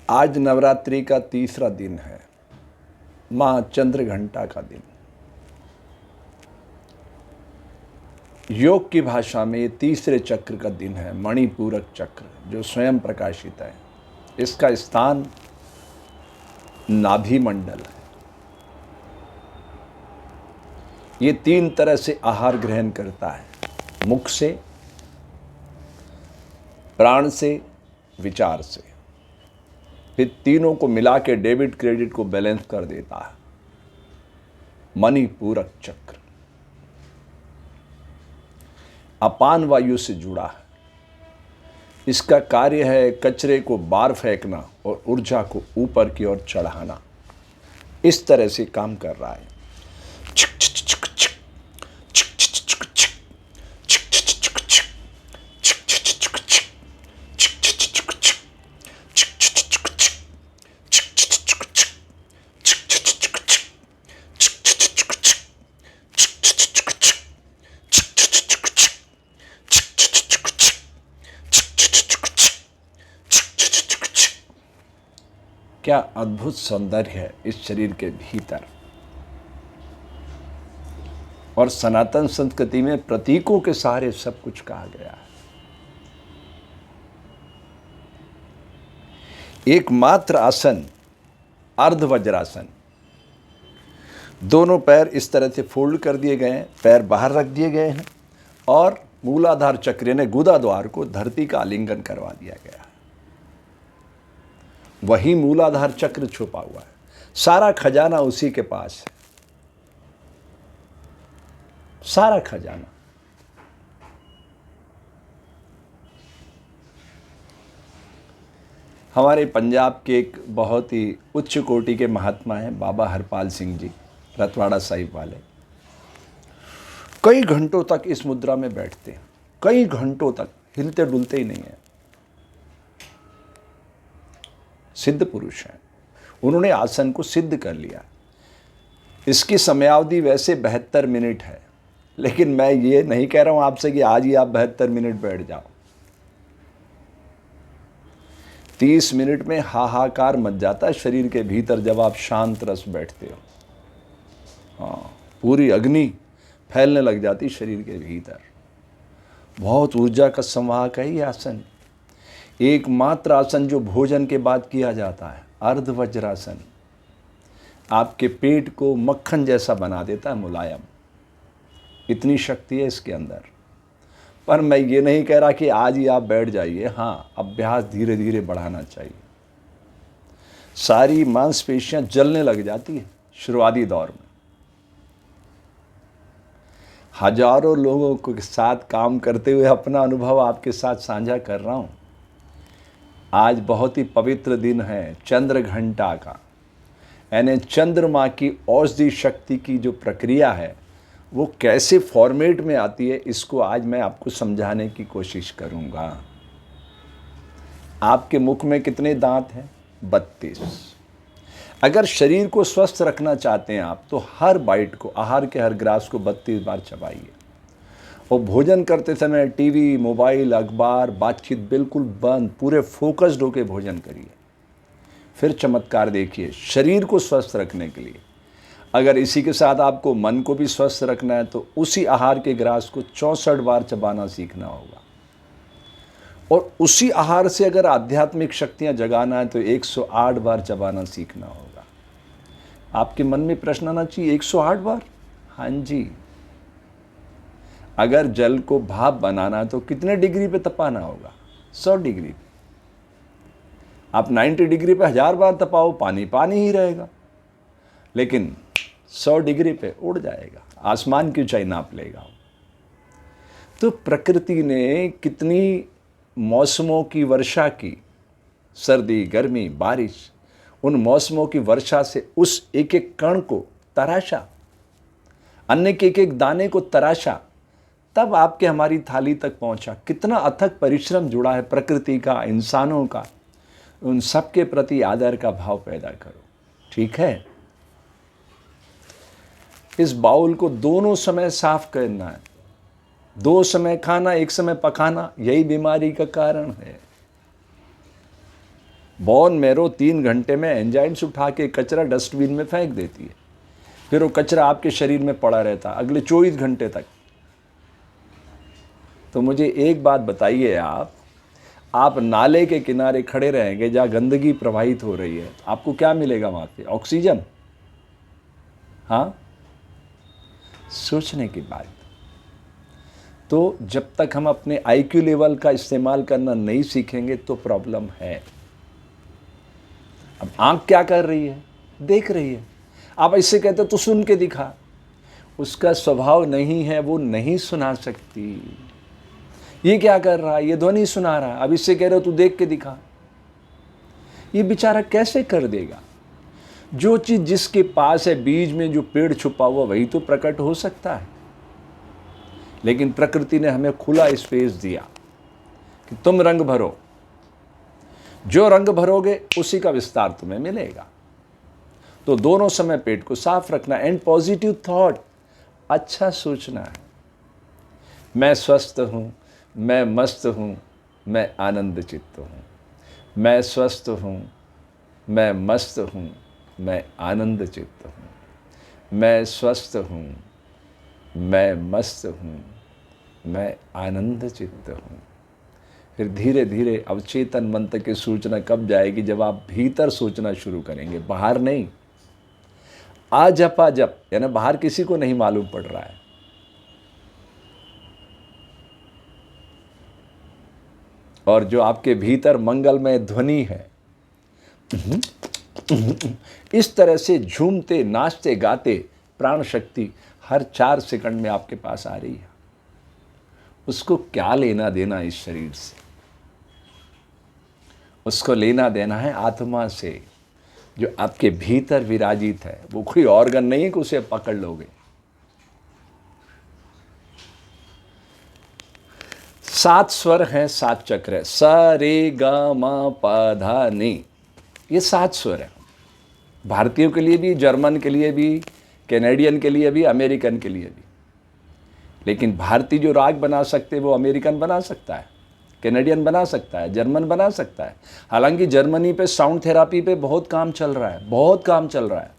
आज नवरात्रि का तीसरा दिन है, मां चंद्रघंटा का दिन। योग की भाषा में ये तीसरे चक्र का दिन है, मणिपूरक चक्र, जो स्वयं प्रकाशित है। इसका स्थान नाभि मंडल है। ये तीन तरह से आहार ग्रहण करता है, मुख से, प्राण से, विचार से। फिर तीनों को मिला के डेबिट क्रेडिट को बैलेंस कर देता है। मणिपूरक चक्र अपान वायु से जुड़ा है। इसका कार्य है कचरे को बाहर फेंकना और ऊर्जा को ऊपर की ओर चढ़ाना। इस तरह से काम कर रहा है। क्या अद्भुत सौंदर्य है इस शरीर के भीतर। और सनातन संस्कृति में प्रतीकों के सहारे सब कुछ कहा गया है। एकमात्र आसन अर्ध वज्रासन। दोनों पैर इस तरह से फोल्ड कर दिए गए हैं, पैर बाहर रख दिए गए हैं और मूलाधार चक्र ने गुदा द्वार को धरती का आलिंगन करवा दिया गया है। वही मूलाधार चक्र छुपा हुआ है। सारा खजाना उसी के पास है, सारा खजाना। हमारे पंजाब के एक बहुत ही उच्च कोटि के महात्मा हैं बाबा हरपाल सिंह जी, रतवाड़ा साहिब वाले। कई घंटों तक इस मुद्रा में बैठते हैं, कई घंटों तक हिलते डुलते ही नहीं है। सिद्ध पुरुष हैं, उन्होंने आसन को सिद्ध कर लिया। इसकी समयावधि वैसे 72 मिनट है, लेकिन मैं ये नहीं कह रहा हूं आपसे कि आज ही आप 72 मिनट बैठ जाओ। 30 मिनट में हाहाकार मच जाता है शरीर के भीतर जब आप शांत रस बैठते हो। हाँ, पूरी अग्नि फैलने लग जाती शरीर के भीतर। बहुत ऊर्जा का संवाहक है ये आसन। एकमात्र आसन जो भोजन के बाद किया जाता है, अर्ध वज्रासन। आपके पेट को मक्खन जैसा बना देता है, मुलायम। इतनी शक्ति है इसके अंदर। पर मैं ये नहीं कह रहा कि आज ही आप बैठ जाइए। हाँ, अभ्यास धीरे धीरे बढ़ाना चाहिए। सारी मांसपेशियां जलने लग जाती है शुरुआती दौर में। हजारों लोगों के साथ काम करते हुए अपना अनुभव आपके साथ साझा कर रहा हूं। आज बहुत ही पवित्र दिन है चंद्रघंटा का, यानी चंद्रमा की औषधि शक्ति की जो प्रक्रिया है वो कैसे फॉर्मेट में आती है, इसको आज मैं आपको समझाने की कोशिश करूंगा। आपके मुख में कितने दांत हैं? 32। अगर शरीर को स्वस्थ रखना चाहते हैं आप, तो हर बाइट को, आहार के हर ग्रास को 32 बार चबाइए। और भोजन करते समय टीवी, मोबाइल, अखबार, बातचीत बिल्कुल बंद, पूरे फोकस्ड होकर भोजन करिए। फिर चमत्कार देखिए शरीर को स्वस्थ रखने के लिए। अगर इसी के साथ आपको मन को भी स्वस्थ रखना है तो उसी आहार के ग्रास को 64 बार चबाना सीखना होगा। और उसी आहार से अगर आध्यात्मिक शक्तियां जगाना है तो 108 बार चबाना सीखना होगा। आपके मन में प्रश्न आना चाहिए, 108 बार? हाँ जी। अगर जल को भाप बनाना है तो कितने डिग्री पे तपाना होगा? 100 डिग्री पे। आप 90 डिग्री पे 1000 बार तपाओ, पानी पानी ही रहेगा। लेकिन 100 डिग्री पे उड़ जाएगा, आसमान की ऊंचाई नाप लेगा। तो प्रकृति ने कितनी मौसमों की वर्षा की, सर्दी, गर्मी, बारिश, उन मौसमों की वर्षा से उस एक एक कण को तराशा, अन्न के एक एक दाने को तराशा, तब आपके हमारी थाली तक पहुंचा। कितना अथक परिश्रम जुड़ा है प्रकृति का, इंसानों का। उन सबके प्रति आदर का भाव पैदा करो, ठीक है? इस बाउल को दोनों समय साफ करना है। 2 समय खाना, 1 समय पकाना, यही बीमारी का कारण है। बोन मैरो 3 घंटे में एंजाइम्स उठा के कचरा डस्टबिन में फेंक देती है, फिर वो कचरा आपके शरीर में पड़ा रहता अगले 24 घंटे तक। तो मुझे एक बात बताइए, आप नाले के किनारे खड़े रहेंगे जहाँ गंदगी प्रवाहित हो रही है, आपको क्या मिलेगा वहाँ पे? ऑक्सीजन। हाँ, सोचने की बात। तो जब तक हम अपने IQ लेवल का इस्तेमाल करना नहीं सीखेंगे तो प्रॉब्लम है। अब आँख क्या कर रही है? देख रही है। आप ऐसे कहते तो सुन के दिखा, उसका स्वभाव नहीं है, वो नहीं सुना सकती। ये क्या कर रहा है? ये ध्वनि सुना रहा है। अब इससे कह रहे हो तू देख के दिखा, ये बेचारा कैसे कर देगा? जो चीज जिसके पास है, बीज में जो पेड़ छुपा हुआ वही तो प्रकट हो सकता है। लेकिन प्रकृति ने हमें खुला स्पेस दिया कि तुम रंग भरो, जो रंग भरोगे उसी का विस्तार तुम्हें मिलेगा। तो दोनों समय पेट को साफ रखना एंड पॉजिटिव थॉट, अच्छा सोचना है। मैं स्वस्थ हूं, मैं मस्त हूं, मैं आनंद चित्त हूं। मैं स्वस्थ हूं, मैं मस्त हूं, मैं आनंद चित्त हूं। मैं स्वस्थ हूं, मैं मस्त हूं, मैं आनंद चित्त हूं। फिर धीरे धीरे अवचेतन मन तक की सूचना कब जाएगी? जब आप भीतर सोचना शुरू करेंगे, बाहर नहीं। आ जपा जप, यानी बाहर किसी को नहीं मालूम पड़ रहा है। और जो आपके भीतर मंगलमय ध्वनि है, इस तरह से झूमते नाचते गाते प्राण शक्ति हर 4 सेकंड में आपके पास आ रही है। उसको क्या लेना देना इस शरीर से? उसको लेना देना है आत्मा से, जो आपके भीतर विराजित है। वो कोई ऑर्गन नहीं है कि उसे पकड़ लोगे। 7 स्वर हैं, 7 चक्र है। स रे ग म प ध नि, ये 7 स्वर है। भारतीयों के लिए भी, जर्मन के लिए भी, कैनेडियन के लिए भी, अमेरिकन के लिए भी। लेकिन भारतीय जो राग बना सकते वो अमेरिकन बना सकता है, कैनेडियन बना सकता है, जर्मन बना सकता है। हालांकि जर्मनी पे साउंड थेरापी पे बहुत काम चल रहा है, बहुत काम चल रहा है।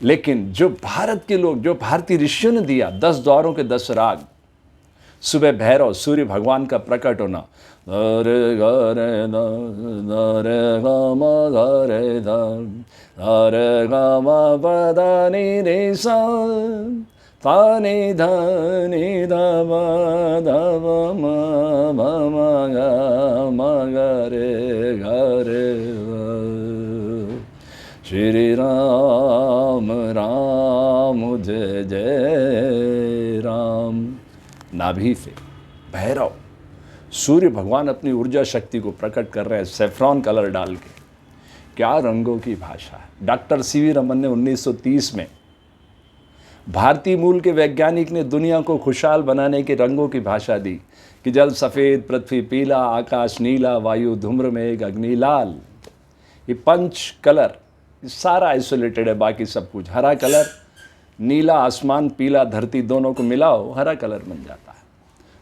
लेकिन जो भारत के लोग, जो भारतीय ऋषियों ने दिया 10 द्वारों के 10 राग, सुबह भैरव सूर्य भगवान का प्रकट होना, रे ग रे रे ग म ग रे रे ग म प ध नि रे सा ता नि ध नि ध म ध म म म ग म ग रे श्री राम राम जय जय राम। नाभि से भैरव सूर्य भगवान अपनी ऊर्जा शक्ति को प्रकट कर रहे हैं सेफ्रॉन कलर डाल के। क्या रंगों की भाषा है। डॉक्टर सीवी रमन ने 1930 में, भारतीय मूल के वैज्ञानिक ने दुनिया को खुशहाल बनाने के रंगों की भाषा दी कि जल सफ़ेद, पृथ्वी पीला, आकाश नीला, वायु धूम्र मेघ, अग्नि लाल। ये 5 कलर सारा आइसोलेटेड है, बाकी सब कुछ हरा कलर, नीला आसमान, पीला धरती, दोनों को मिलाओ हरा कलर बन जाता है।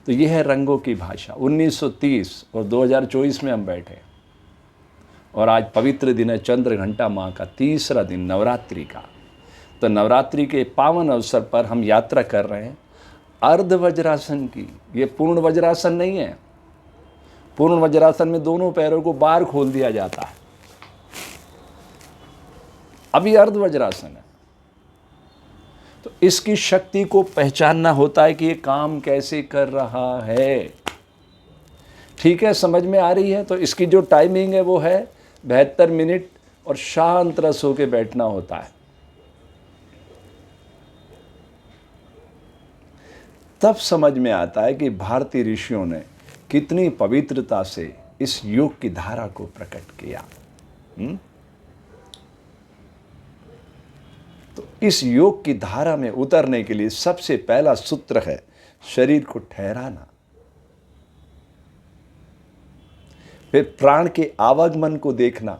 तो यह है रंगों की भाषा। 1930 और 2024 में हम बैठे और आज पवित्र दिन है चंद्र घंटा माँ का 3रा दिन नवरात्रि का। तो नवरात्रि के पावन अवसर पर हम यात्रा कर रहे हैं अर्ध वज्रासन की। ये पूर्ण वज्रासन नहीं है। पूर्ण वज्रासन में दोनों पैरों को बाहर खोल दिया जाता है, अभी अर्ध वज्रासन है। तो इसकी शक्ति को पहचानना होता है कि ये काम कैसे कर रहा है। ठीक है, समझ में आ रही है। तो इसकी जो टाइमिंग है वो है 72 मिनट और शांत रस होकर बैठना होता है। तब समझ में आता है कि भारतीय ऋषियों ने कितनी पवित्रता से इस योग की धारा को प्रकट किया। तो इस योग की धारा में उतरने के लिए सबसे पहला सूत्र है शरीर को ठहराना, फिर प्राण के आवागमन को देखना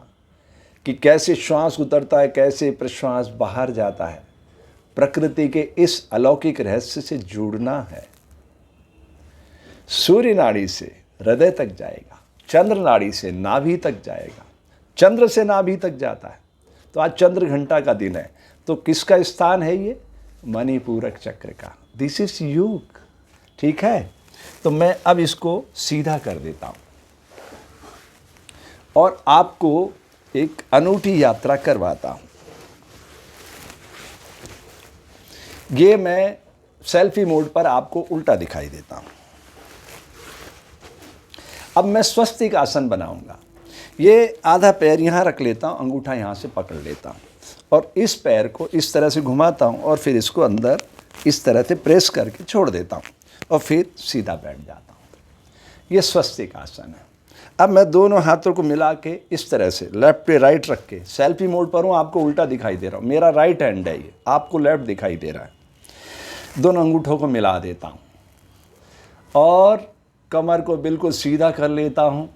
कि कैसे श्वास उतरता है, कैसे प्रश्वास बाहर जाता है। प्रकृति के इस अलौकिक रहस्य से जुड़ना है। सूर्य नाड़ी से हृदय तक जाएगा, चंद्र नाड़ी से नाभि तक जाएगा, चंद्र से नाभि तक जाता है। तो आज चंद्र घंटा का दिन है। तो किसका स्थान है ये? मणिपूरक चक्र का। दिस इज योग। ठीक है, तो मैं अब इसको सीधा कर देता हूं और आपको एक अनूठी यात्रा करवाता हूं। ये मैं सेल्फी मोड पर आपको उल्टा दिखाई देता हूं। अब मैं स्वस्तिक आसन बनाऊंगा। ये आधा पैर यहाँ रख लेता हूँ, अंगूठा यहाँ से पकड़ लेता हूँ और इस पैर को इस तरह से घुमाता हूँ और फिर इसको अंदर इस तरह से प्रेस करके छोड़ देता हूँ और फिर सीधा बैठ जाता हूँ। ये स्वस्तिक आसन है। अब मैं दोनों हाथों को मिला के इस तरह से लेफ्ट पे राइट रख के, सेल्फी मोड पर हूँ, आपको उल्टा दिखाई दे रहा हूँ, मेरा राइट हैंड है ये, आपको लेफ्ट दिखाई दे रहा है। दोनों अंगूठों को मिला देता हूँ और कमर को बिल्कुल सीधा कर लेता हूँ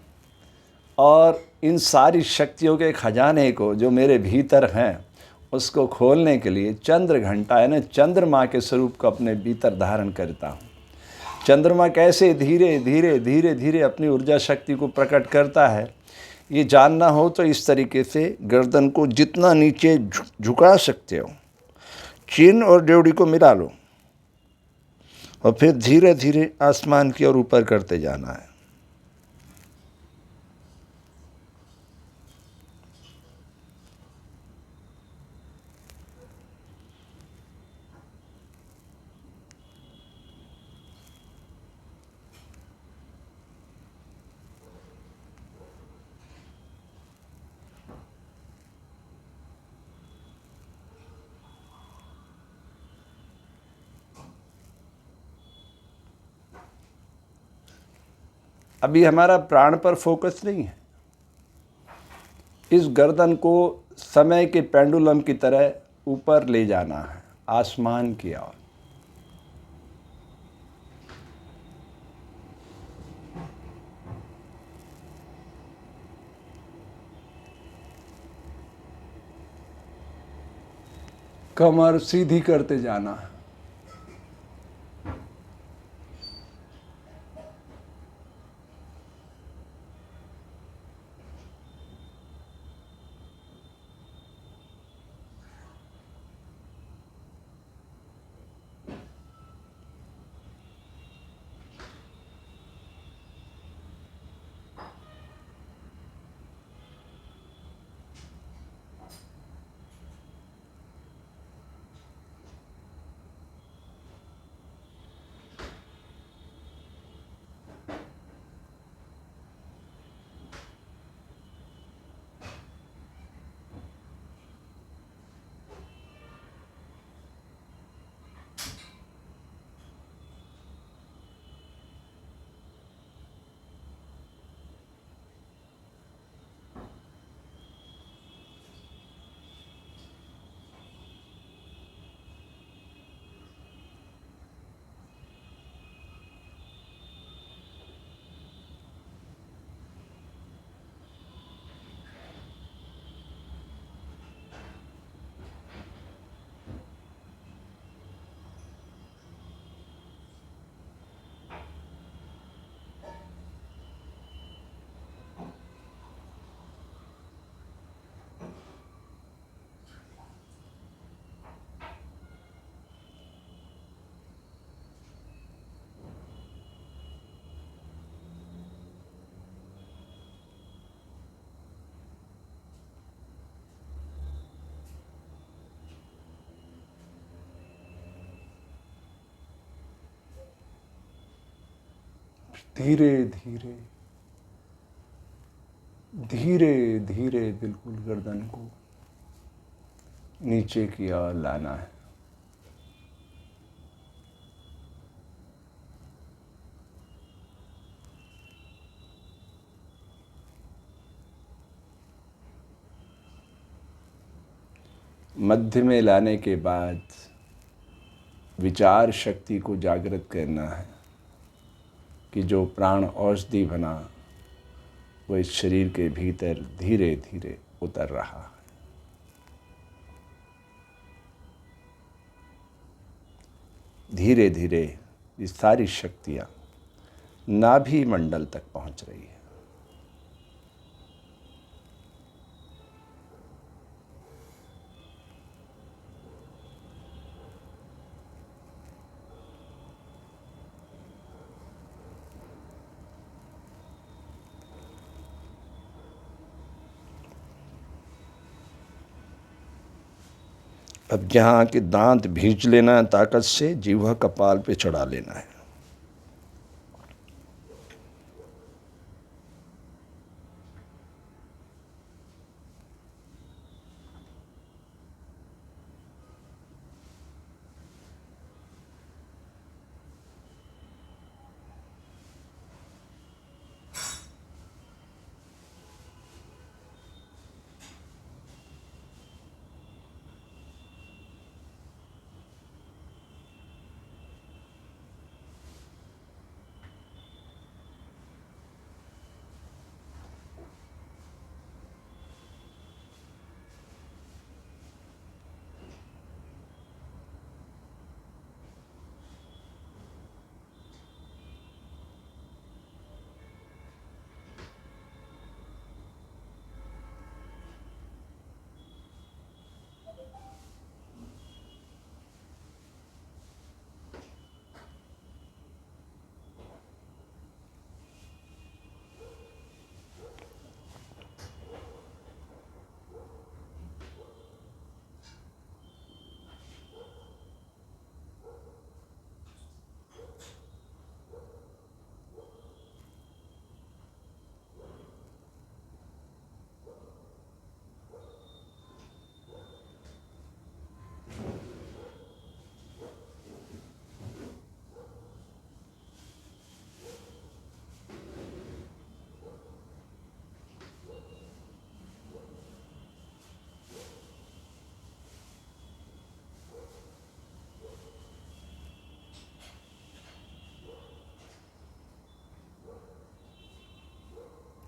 और इन सारी शक्तियों के खजाने को जो मेरे भीतर हैं उसको खोलने के लिए चंद्र घंटा यानी चंद्रमा के स्वरूप को अपने भीतर धारण करता हूँ। चंद्रमा कैसे धीरे धीरे धीरे धीरे अपनी ऊर्जा शक्ति को प्रकट करता है, ये जानना हो तो इस तरीके से गर्दन को जितना नीचे झुका सकते हो, चिन और ड्योढ़ी को मिला लो और फिर धीरे धीरे आसमान की ओर ऊपर करते जाना है। अभी हमारा प्राण पर फोकस नहीं है। इस गर्दन को समय के पेंडुलम की तरह ऊपर ले जाना है, आसमान की ओर। कमर सीधी करते जाना है। धीरे धीरे धीरे धीरे बिल्कुल गर्दन को नीचे की ओर लाना है। मध्य में लाने के बाद विचार शक्ति को जागृत करना है कि जो प्राण औषधि बना वो इस शरीर के भीतर धीरे धीरे उतर रहा है। धीरे धीरे ये सारी शक्तियाँ नाभि मंडल तक पहुँच रही है। अब यहाँ के दांत भींच लेना है ताकत से, जीवा कपाल पे चढ़ा लेना है।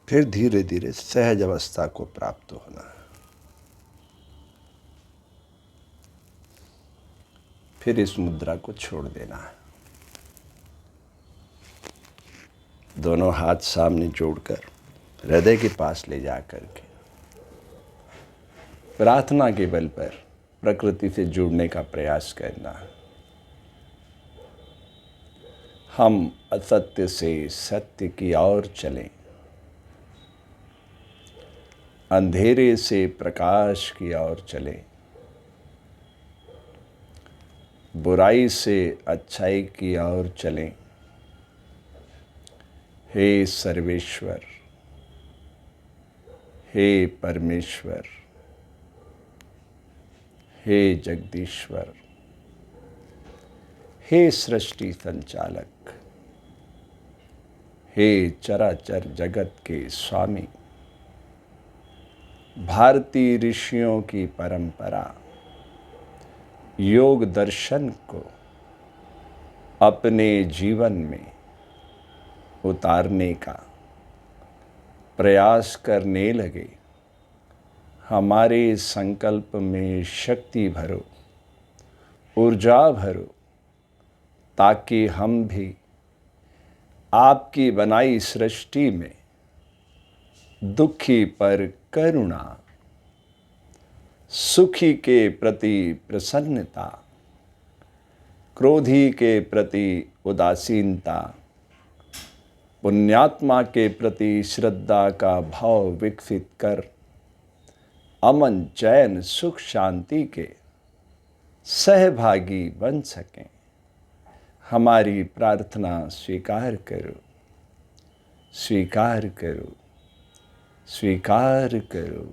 फिर धीरे धीरे सहज अवस्था को प्राप्त होना है। फिर इस मुद्रा को छोड़ देना है। दोनों हाथ सामने जोड़कर हृदय के पास ले जाकर के प्रार्थना के बल पर प्रकृति से जुड़ने का प्रयास करना है। हम असत्य से सत्य की ओर चलें, अंधेरे से प्रकाश की ओर चलें, बुराई से अच्छाई की ओर चलें। हे सर्वेश्वर, हे परमेश्वर, हे जगदीश्वर, हे सृष्टि संचालक, हे चराचर जगत के स्वामी, भारतीय ऋषियों की परंपरा योग दर्शन को अपने जीवन में उतारने का प्रयास करने लगे। हमारे संकल्प में शक्ति भरो, ऊर्जा भरो, ताकि हम भी आपकी बनाई सृष्टि में दुखी पर करुणा, सुखी के प्रति प्रसन्नता, क्रोधी के प्रति उदासीनता, पुण्यात्मा के प्रति श्रद्धा का भाव विकसित कर अमन, चैन, सुख, शांति के सहभागी बन सकें। हमारी प्रार्थना स्वीकार करो, स्वीकार करो, स्वीकार करो।